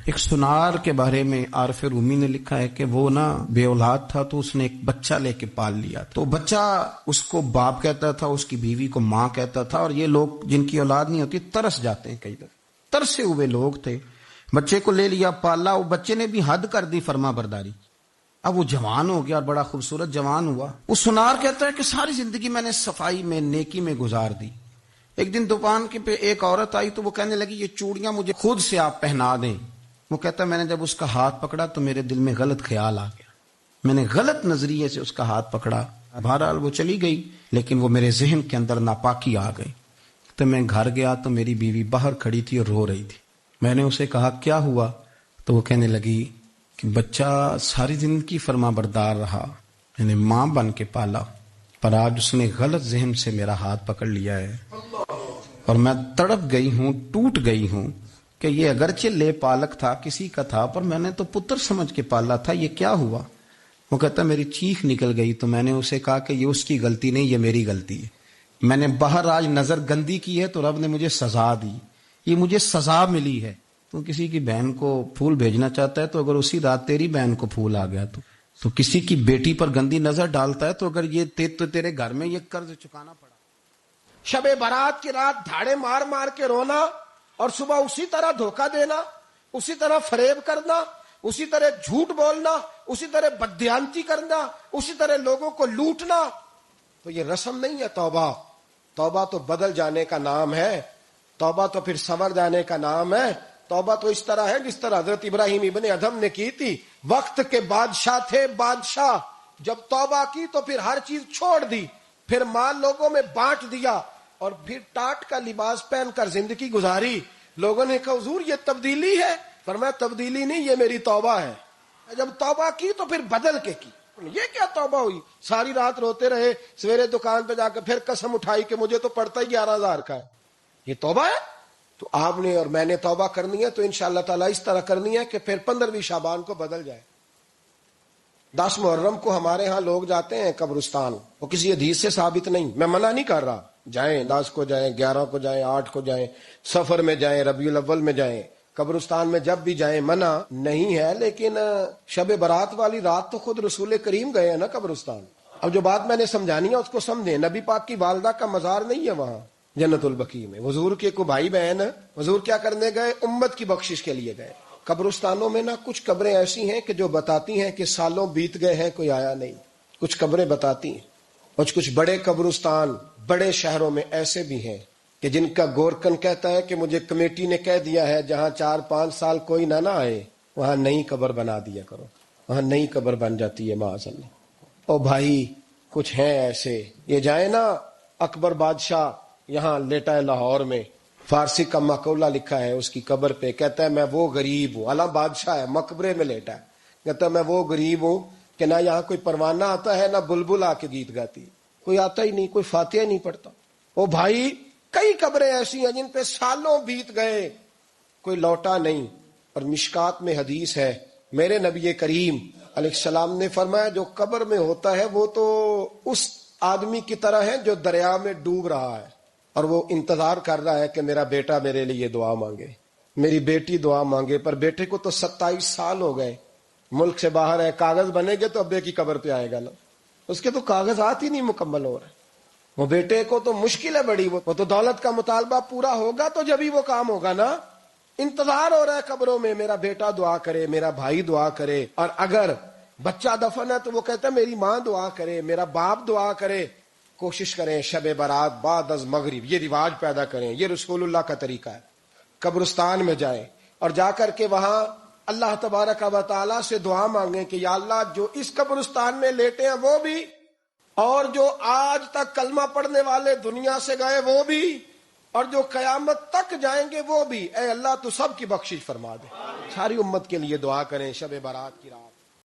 ایک سنار کے بارے میں عارف رومی نے لکھا ہے کہ وہ نا بے اولاد تھا تو اس نے ایک بچہ لے کے پال لیا. تو بچہ اس کو باپ کہتا تھا, اس کی بیوی کو ماں کہتا تھا, اور یہ لوگ جن کی اولاد نہیں ہوتی ترس جاتے ہیں. کئی دفعہ ترسے ہوئے لوگ تھے, بچے کو لے لیا, پالا. وہ بچے نے بھی حد کر دی فرما برداری. اب وہ جوان ہو گیا اور بڑا خوبصورت جوان ہوا. وہ سنار کہتا ہے کہ ساری زندگی میں نے صفائی میں نیکی میں گزار دی. ایک دن دکان کے پہ ایک عورت آئی تو وہ کہنے لگی یہ چوڑیاں مجھے خود سے آپ پہنا دیں. وہ کہتا ہے میں نے جب اس کا ہاتھ پکڑا تو میرے دل میں غلط خیال آ گیا, میں نے غلط نظریے سے اس کا ہاتھ پکڑا. بہرحال وہ چلی گئی, لیکن وہ میرے ذہن کے اندر ناپاکی آ گئی. تو میں گھر گیا تو میری بیوی باہر کھڑی تھی اور رو رہی تھی. میں نے اسے کہا کیا ہوا؟ تو وہ کہنے لگی کہ بچہ ساری زندگی فرما بردار رہا, میں نے ماں بن کے پالا, پر آج اس نے غلط ذہن سے میرا ہاتھ پکڑ لیا ہے اور میں تڑپ گئی ہوں, ٹوٹ گئی ہوں کہ یہ اگرچہ لے پالک تھا, کسی کا تھا, پر میں نے تو پتر سمجھ کے پالا تھا, یہ کیا ہوا؟ وہ کہتا میری چیخ نکل گئی. تو میں نے اسے کہا کہ یہ اس کی غلطی نہیں, یہ میری غلطی ہے. میں نے باہر آج نظر گندی کی ہے تو رب نے مجھے سزا دی, یہ مجھے سزا ملی ہے. تو کسی کی بہن کو پھول بھیجنا چاہتا ہے تو اگر اسی رات تیری بہن کو پھول آ گیا تو کسی کی بیٹی پر گندی نظر ڈالتا ہے تو اگر یہ تو تیرے گھر میں یہ قرض چکانا پڑا. شب برات کی رات دھاڑے مار مار کے رونا اور صبح اسی طرح دھوکہ دینا, اسی طرح فریب کرنا, اسی طرح جھوٹ بولنا, اسی طرح بددیانتی کرنا, اسی طرح لوگوں کو لوٹنا, تو یہ رسم نہیں ہے توبہ. توبہ تو بدل جانے کا نام ہے, توبہ تو پھر سنور جانے کا نام ہے. توبہ تو اس طرح ہے جس طرح حضرت ابراہیم ابن ادھم نے کی تھی. وقت کے بادشاہ تھے بادشاہ, جب توبہ کی تو پھر ہر چیز چھوڑ دی, پھر مال لوگوں میں بانٹ دیا اور پھر ٹاٹ کا لباس پہن کر زندگی گزاری. لوگوں نے کہا حضور یہ تبدیلی ہے, فرمایا تبدیلی نہیں, یہ میری توبہ ہے. جب توبہ کی تو پھر بدل کے کی. یہ کیا توبہ ہوئی؟ ساری رات روتے رہے, سویرے دکان پہ جا کے پھر قسم اٹھائی کہ مجھے تو پڑتا ہی 11,000 کا ہے. یہ توبہ ہے؟ تو آپ نے اور میں نے توبہ کرنی ہے تو انشاءاللہ تعالیٰ اس طرح کرنی ہے کہ پھر 15ویں شعبان کو بدل جائے. 10 محرم کو ہمارے ہاں لوگ جاتے ہیں قبرستان, وہ کسی حدیث سے ثابت نہیں, میں منع نہیں کر رہا, جائیں 10 کو جائیں, 11 کو جائیں, 8 کو جائیں, سفر میں جائیں, ربیع الاول میں جائیں, قبرستان میں جب بھی جائیں, منع نہیں ہے. لیکن شب برات والی رات تو خود رسول کریم گئے ہیں نا قبرستان. اب جو بات میں نے سمجھانی ہے اس کو سمجھیں. نبی پاک کی والدہ کا مزار نہیں ہے وہاں جنت البقیع میں. حضور کے کو بھائی بہن, حضور کیا کرنے گئے؟ امت کی بخشش کے لیے گئے. قبرستانوں میں نا کچھ قبریں ایسی ہیں کہ جو بتاتی ہیں کہ سالوں بیت گئے ہیں کوئی آیا نہیں. کچھ قبریں بتاتی ہیں. اور کچھ بڑے قبرستان بڑے شہروں میں ایسے بھی ہیں کہ جن کا گورکن کہتا ہے کہ مجھے کمیٹی نے کہہ دیا ہے جہاں 4-5 سال کوئی نہ آئے وہاں نئی قبر بنا دیا کرو, وہاں نئی قبر بن جاتی ہے معاذ اللہ. او بھائی کچھ ہیں ایسے, یہ جائیں نا اکبر بادشاہ یہاں لیٹا ہے لاہور میں, فارسی کا مقولہ لکھا ہے اس کی قبر پہ, کہتا ہے میں وہ غریب ہوں, اعلیٰ بادشاہ ہے مقبرے میں لیٹا ہے, کہتا ہے میں وہ غریب ہوں کہ نہ یہاں کوئی پروانہ آتا ہے نہ بلبل آ کے گیت گاتی, کوئی آتا ہی نہیں, کوئی فاتحہ نہیں پڑھتا. او بھائی کئی قبریں ایسی ہیں جن پہ سالوں بیت گئے کوئی لوٹا نہیں. اور مشکات میں حدیث ہے, میرے نبی کریم علیہ السلام نے فرمایا جو قبر میں ہوتا ہے وہ تو اس آدمی کی طرح ہے جو دریا میں ڈوب رہا ہے اور وہ انتظار کر رہا ہے کہ میرا بیٹا میرے لیے دعا مانگے, میری بیٹی دعا مانگے. پر بیٹے کو تو 27 سال ہو گئے, ملک سے باہر ہے, کاغذ بنے گے تو ابے کی قبر پہ آئے گا نا, اس کے تو کاغذات ہی نہیں مکمل ہو رہے. وہ بیٹے کو تو مشکل ہے بڑی, وہ تو دولت کا مطالبہ پورا ہوگا تو جب ہی وہ کام ہوگا نا. انتظار ہو رہا ہے قبروں میں میرا بیٹا دعا کرے, میرا بھائی دعا کرے. اور اگر بچہ دفن ہے تو وہ کہتا ہے میری ماں دعا کرے, میرا باپ دعا کرے. کوشش کریں شب برات بعد از مغرب یہ رواج پیدا کریں, یہ رسول اللہ کا طریقہ ہے. قبرستان میں جائیں اور جا کر کے وہاں اللہ تبارک و تعالیٰ سے دعا مانگیں کہ یا اللہ جو اس قبرستان میں لیٹے ہیں وہ بھی, اور جو آج تک کلمہ پڑھنے والے دنیا سے گئے وہ بھی, اور جو قیامت تک جائیں گے وہ بھی, اے اللہ تو سب کی بخشش فرما دے. ساری امت کے لیے دعا کریں شب برات کی رات.